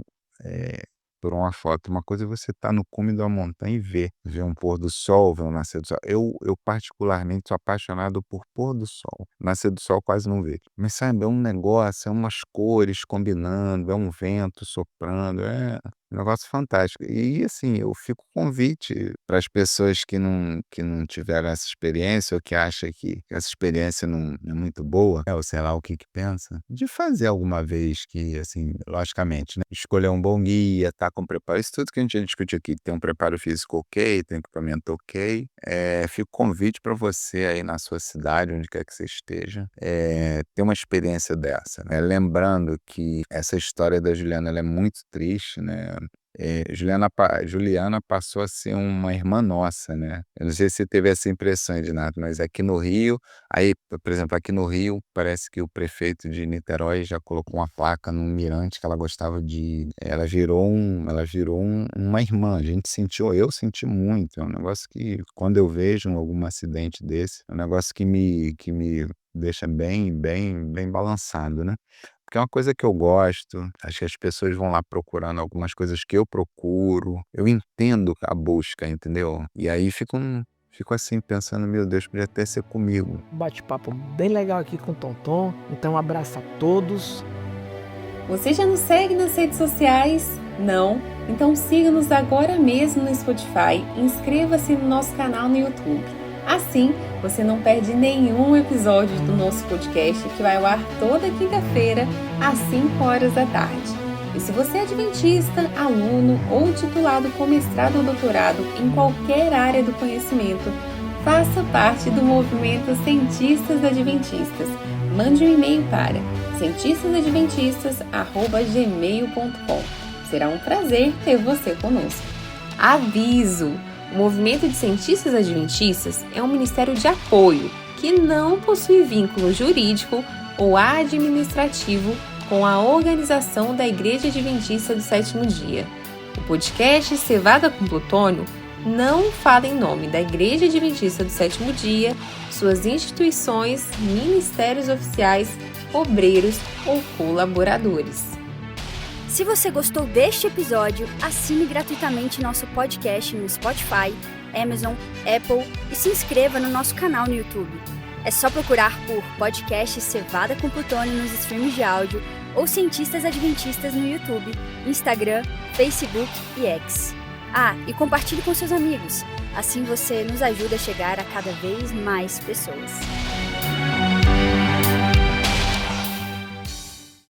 eh, por uma foto, uma coisa é você estar no cume da montanha e ver um pôr do sol, ver um nascer do sol. Eu particularmente sou apaixonado por pôr do sol, nascer do sol quase não vejo. Mas sabe, é um negócio, é umas cores combinando, é um vento soprando, é um negócio fantástico. E assim, eu fico convite para as pessoas que não tiveram essa experiência ou que acham que essa experiência não é muito boa, ou sei lá o que pensa, de fazer alguma vez, que assim, logicamente, né, escolher um bom guia, tá com preparo, isso tudo que a gente já discutiu aqui, tem um preparo físico ok, tem equipamento ok. Fica o convite para você aí na sua cidade, onde quer que você esteja, ter uma experiência dessa, né? Lembrando que essa história da Juliana, ela é muito triste, né? Juliana passou a ser uma irmã nossa, né? Eu não sei se você teve essa impressão, Ednato, mas aqui no Rio, aí, por exemplo, aqui no Rio, parece que o prefeito de Niterói já colocou uma placa num mirante que ela gostava de ir. Uma irmã. Eu senti muito. É um negócio que, quando eu vejo algum acidente desse, é um negócio que me deixa bem, bem, bem balançado, né? Porque é uma coisa que eu gosto, acho que as pessoas vão lá procurando algumas coisas que eu procuro, eu entendo a busca, entendeu? E aí fico assim pensando: "Meu Deus, podia até ser comigo". Um bate-papo bem legal aqui com o Tonton. Então, um abraço a todos. Você já nos segue nas redes sociais? Não? Então siga-nos agora mesmo no Spotify e inscreva-se no nosso canal no YouTube. Assim, você não perde nenhum episódio do nosso podcast, que vai ao ar toda quinta-feira, às 5 horas da tarde. E se você é adventista, aluno ou titulado com mestrado ou doutorado em qualquer área do conhecimento, faça parte do movimento Cientistas Adventistas. Mande um e-mail para cientistasadventistas@gmail.com. Será um prazer ter você conosco. Aviso! O Movimento de Cientistas Adventistas é um ministério de apoio que não possui vínculo jurídico ou administrativo com a organização da Igreja Adventista do Sétimo Dia. O podcast Cevada com Plutônio não fala em nome da Igreja Adventista do Sétimo Dia, suas instituições, ministérios oficiais, obreiros ou colaboradores. Se você gostou deste episódio, assine gratuitamente nosso podcast no Spotify, Amazon, Apple e se inscreva no nosso canal no YouTube. É só procurar por podcast Cevada com Plutônio nos streams de áudio ou Cientistas Adventistas no YouTube, Instagram, Facebook e X. E compartilhe com seus amigos. Assim você nos ajuda a chegar a cada vez mais pessoas.